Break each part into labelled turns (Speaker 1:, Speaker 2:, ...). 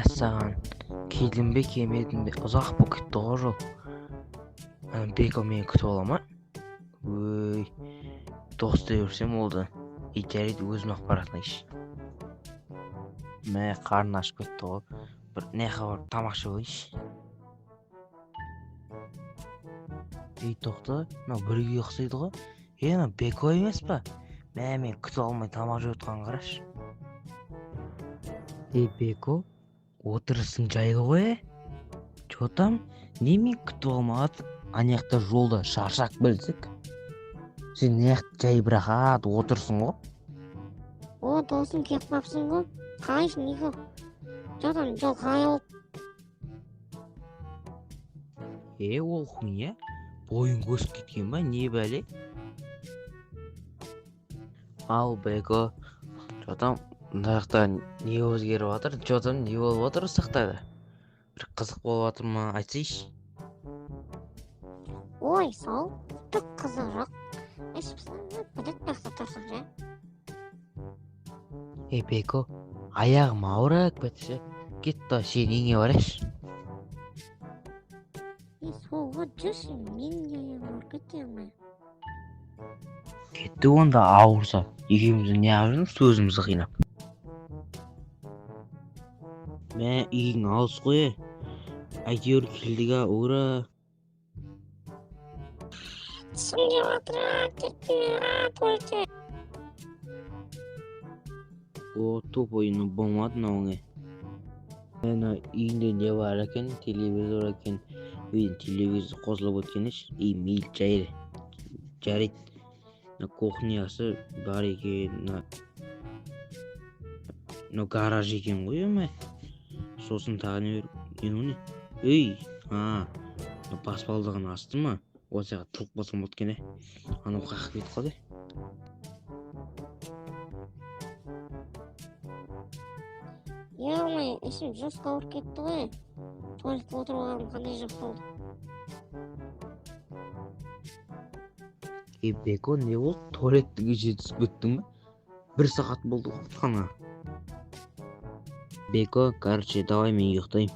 Speaker 1: Мәссаған, келдім бе келмедім бе, ұзақ болып кетті ғой жол. Беко мені күтіп ала ма? Өй, дос дей берсем болды. Жарайды, өзім ақ баратынайшы. Мә, қарны ашып кетті ғой. Бір не хабар тамақ жеп алайыншы. Тоқта, мынау бірге ұқсайды ғой. Мынау Беко емес па? Мен күтіп алмай тамақ жеп отқанын қарашы. Беко, отырысың жайлы ғой. Чотам, немен күтіп алмады? Анаяқта жолда шаршақ білдік. Сен неяқта жай бірақат отырсың ғой.
Speaker 2: О, досым кеп қапсың ғой. Қайсың, Нико? Жотам, жол қай болып?
Speaker 1: Ол хуйня? Бойың өсіп кеткен ба, не бәле? Ал, Беко, жотам, мынаяқта не өзгеріп жатыр? Жотам, не болып жатыр сақтады? Бір қызық болып жатыр ма, айтсайшы.
Speaker 2: Ой, сол, түк қызық жоқ. Бідік бақта тұрсың жа.
Speaker 1: Беко, аяғым ауырып кетті. Кетті, сен үйіңе барайшы.
Speaker 2: Солға жүрсің, менің аяғым ауырып кетті ме?
Speaker 1: Кетті онда ауырса, екеумізді не қылып сөзімізді қинап. Мә, үйің алыс қой. Әйтеуір келдік ура.
Speaker 2: Түсім деп жатыр, кетті.
Speaker 1: Топ ойыны болмады мынауыңа. Мына үйінде не бар екен, телевизор екен. Үйдің телевизор қосылып өткенеш, мейлі жарайды. Кухнясы бар екен, гараж екен ғой ме? Сосын тағы не бар? Ей, баспалдағын асты ма? Осыға тұлып басым өткені. Анау қақып кетіп қалды.
Speaker 2: Яғымай, ішім жасқа ауырып кетті ғой. Туалетке отырып алғаным қандай жақсы болды.
Speaker 1: Беко, не болды? Туалеттіге жетісіп кеттің ба? 1 сағат болды қана. Беко, короче, давай мен ұйықтайым.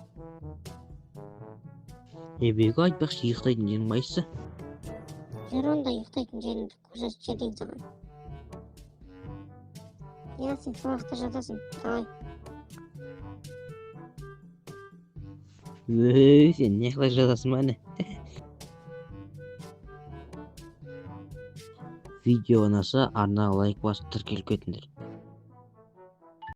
Speaker 1: Беко, айтпақшы, ұйықтайтын жерің байсы?
Speaker 2: Жүр онда ұйықтайтын жеріңді көрсетіп жіберейін саған. Сен сабақта жатасың, давай.
Speaker 1: Сен не қылай жатасың ба не? Видео ұнаса арнаға лайк басып тіркеліп кетіңдер.